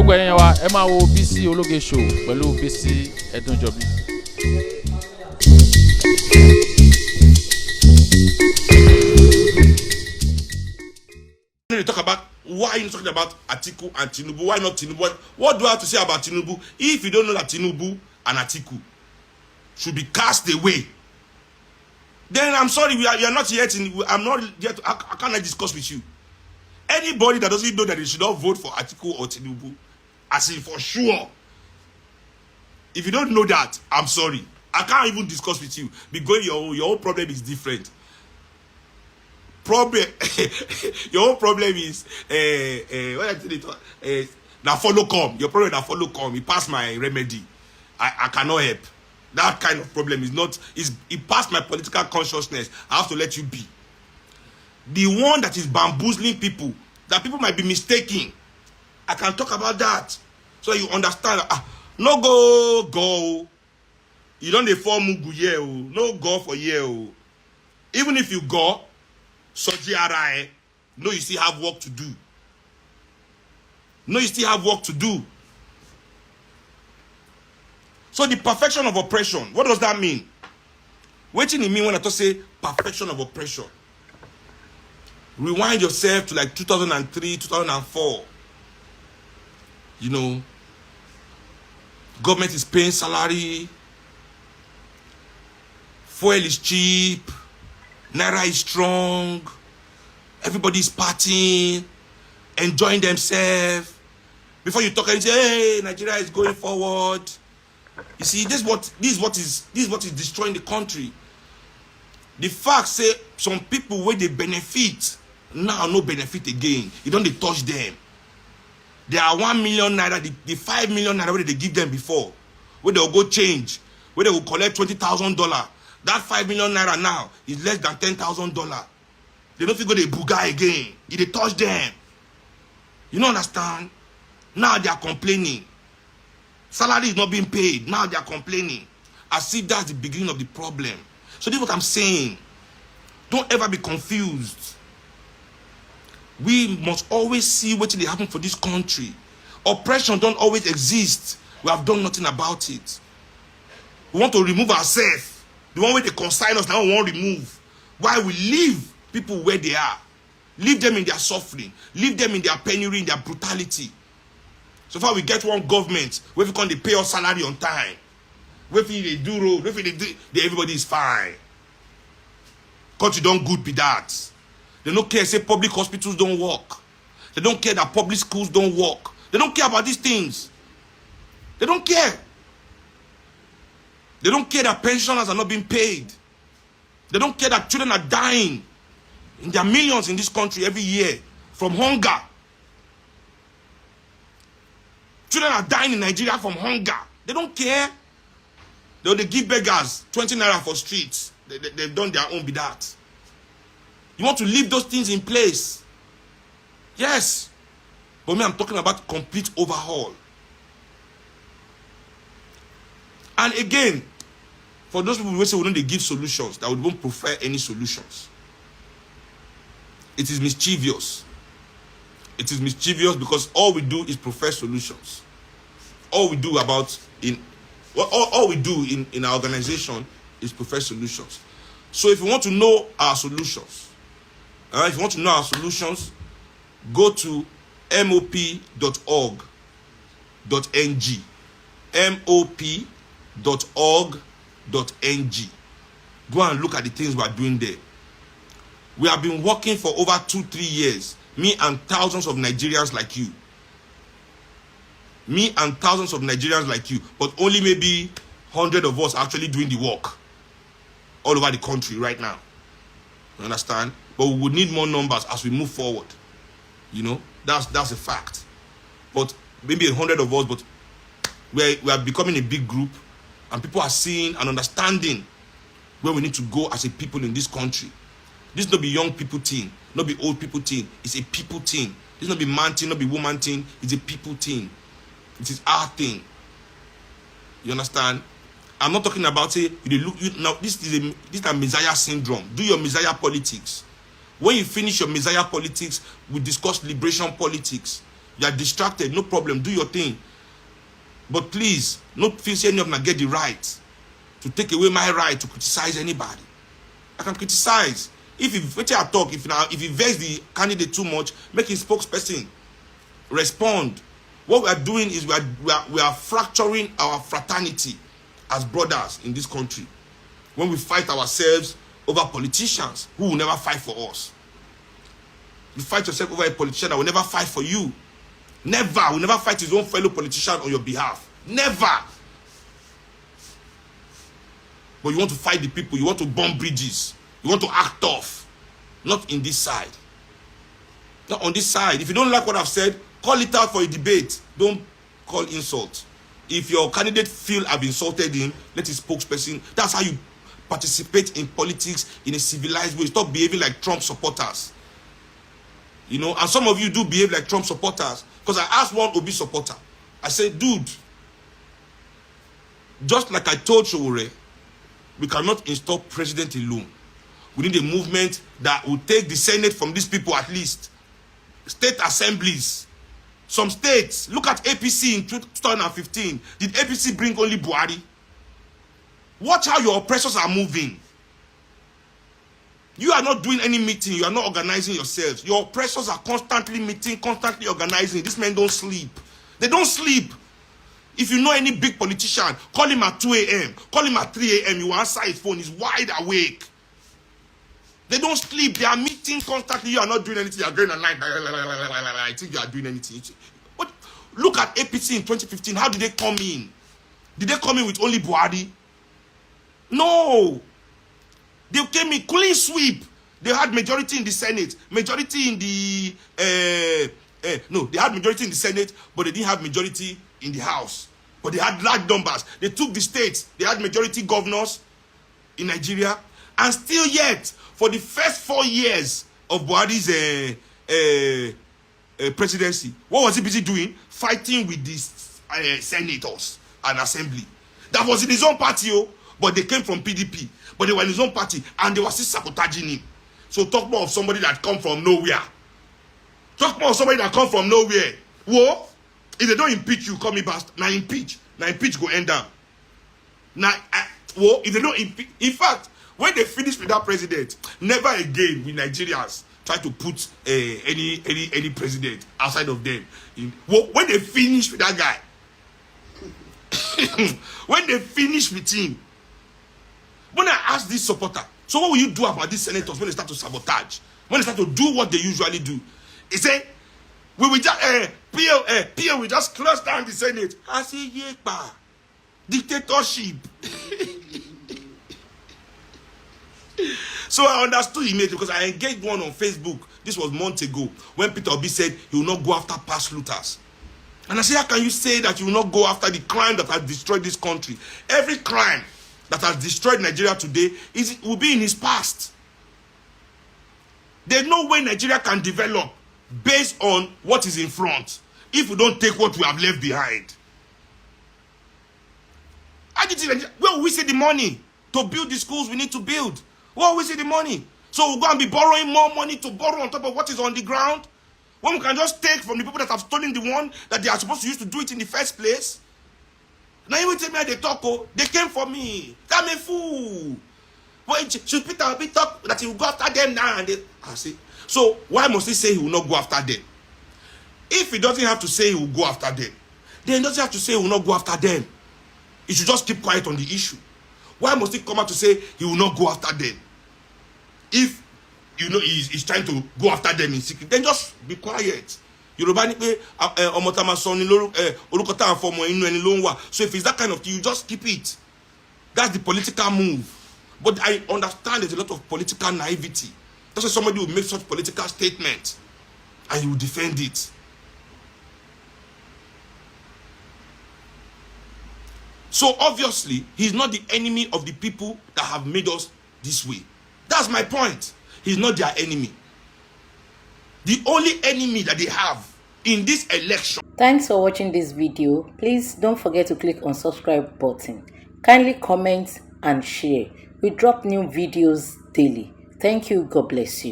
gbogbo ẹ̀yin wa ẹ máa wo Bisi Ologe Show pẹ̀lú Bisi Edunjobi. When you talk about why you talking about Atiku and Tinubu, why not Tinubu? What do I have to say about Tinubu if you don't know that Tinubu and Atiku should be cast away? Then I'm sorry, you are not yet in. I'm not yet. I cannot discuss with you. Anybody that doesn't know that they should not vote for Atiku or Tinubu, as in for sure. If you don't know that, I'm sorry. I can't even discuss with you because your own problem is different. Problem, your own problem is what I tell you, now follow come. Your problem that follow come. It passed my remedy. I cannot help. That kind of problem is not. It passed my political consciousness. I have to let you be. The one that is bamboozling people, that people might be mistaken, I can talk about that so you understand. No go. You don't dey form mugu here. No go for here. Even if you go, so no, you still have work to do. No, you still have work to do. So the perfection of oppression, what does that mean? What do you mean when I say perfection of oppression? Rewind yourself to like 2003, 2004. You know, government is paying salary, fuel is cheap, Naira is strong, everybody is partying, enjoying themselves. Before you talk and say, hey, Nigeria is going forward. You see, this is what is destroying the country. The fact say some people where they benefit now no benefit again. You don't touch them. There are 1 million naira, the 5 million naira where they give them before, where they will go change, where they will collect $20,000. That 5 million naira now is less than $10,000. They don't figure they buga again. If they touch them, you don't understand. Now they are complaining. Salary is not being paid. Now they are complaining. As if that's the beginning of the problem. So this is what I'm saying. Don't ever be confused. We must always see what will happen for this country. Oppression don't always exist. We have done nothing about it. We want to remove ourselves. The one way they consign us, now we want to remove. Why we leave people where they are. Leave them in their suffering. Leave them in their penury, in their brutality. So far we get one government where we can't pay us salary on time. Where they do road, where they do, everybody is fine. Country don't good be that. They don't care say public hospitals don't work. They don't care that public schools don't work. They don't care about these things. They don't care. They don't care that pensioners are not being paid. They don't care that children are dying. And there are millions in this country every year from hunger. Children are dying in Nigeria from hunger. They don't care. They give beggars 20 naira for streets. They've done their own be that. You want to leave those things in place. Yes. But me, I'm talking about complete overhaul. And again, for those people who say we don't give solutions, that we won't prefer any solutions. It is mischievous. It is mischievous because all we do is prefer solutions. All we do all we do in our organization is prefer solutions. So if you want to know our solutions, go to mop.org.ng. mop.org.ng. Go and look at the things we are doing there. We have been working for over 2-3 years. Me and thousands of Nigerians like you. But only maybe 100 of us actually doing the work all over the country right now. You understand? But we would need more numbers as we move forward. You know, that's a fact. But maybe 100 of us, but we are becoming a big group, and people are seeing and understanding where we need to go as a people in this country. This not be young people thing, not be old people thing. It's a people thing. This not be man thing, not be woman thing. It's a people thing. It is our thing. You understand? I'm not talking about say now. This is a Messiah syndrome. Do your Messiah politics. When you finish your Messiah politics, we discuss liberation politics. You are distracted, no problem, do your thing. But please, not feel any of them get the right to take away my right to criticize anybody. I can criticize. If you talk, if you vex the candidate too much, make his spokesperson respond. What we are doing is we are fracturing our fraternity as brothers in this country when we fight ourselves over politicians who will never fight for us. You fight yourself over a politician that will never fight for you. Never. Will never fight his own fellow politician on your behalf. Never. But you want to fight the people. You want to burn bridges. You want to act tough. Not in this side. Not on this side. If you don't like what I've said, call it out for a debate. Don't call insult. If your candidate feel I've insulted him, let his spokesperson. That's how you participate in politics in a civilized way. Stop behaving like Trump supporters. You know, and some of you do behave like Trump supporters. Because I asked one Obi supporter. I said, dude, just like I told Sowore, we cannot install president alone. We need a movement that will take the Senate from these people at least. State assemblies. Some states, look at APC in 2015. Did APC bring only Buhari? Watch how your oppressors are moving. You are not doing any meeting. You are not organizing yourselves. Your oppressors are constantly meeting, constantly organizing. These men don't sleep. They don't sleep. If you know any big politician, call him at 2 a.m. Call him at 3 a.m. You answer his phone. He's wide awake. They don't sleep. They are meeting constantly. You are not doing anything. You are going online. I think you are doing anything. But look at APC in 2015. How did they come in? Did they come in with only Buhari? No. They came in clean sweep. They had majority in the Senate. Majority in the... no, they had majority in the Senate, but they didn't have majority in the House. But they had large numbers. They took the states. They had majority governors in Nigeria. And still yet, for the first 4 years of Buhari's presidency, what was he busy doing? Fighting with these senators and assembly. That was in his own party, but they came from PDP. But they were in his own party, and they were still sabotaging him. So talk more of somebody that come from nowhere. Talk more of somebody that come from nowhere. Whoa! If they don't impeach you, call me bastard. Now impeach. Now impeach go end down. Now, whoa! If they don't impeach, in fact, when they finish with that president, never again will Nigerians try to put any president outside of them. When they finish with that guy, when they finish with him, when I ask this supporter, so what will you do about these senators when they start to sabotage? When they start to do what they usually do? He said, we will just, PL will just close down the Senate. I say, yeah, dictatorship. So I understood immediately because I engaged one on Facebook. This was months ago when Peter Obi said he will not go after past looters. And I said, how can you say that you will not go after the crime that has destroyed this country? Every crime that has destroyed Nigeria today will be in his past. There's no way Nigeria can develop based on what is in front if we don't take what we have left behind. Where will we see the money to build the schools we need to build? Where will we see the money? So we're going to be borrowing more money to borrow on top of what is on the ground? When we can just take from the people that have stolen the one that they are supposed to use to do it in the first place? Now you will tell me how they talk, they came for me. I'm a fool. But should Peter Obi talk that he will go after them now? And I say, so why must he say he will not go after them? If he doesn't have to say he will go after them, then he doesn't have to say he will not go after them. He should just keep quiet on the issue. Why must he come out to say he will not go after them? If you know he's trying to go after them in secret, then just be quiet. Yoruba ni pe omotama son ni oruko ta fo mo inu eni lo nwa. So if it's that kind of thing, you just keep it. That's the political move. But I understand there's a lot of political naivety. That's why somebody will make such political statements and you will defend it. So obviously, he's not the enemy of the people that have made us this way. That's my point. He's not their enemy. The only enemy that they have in this election. Thanks for watching this video. Please don't forget to click on subscribe button. Kindly comment and share. We drop new videos daily. Thank you. God bless you.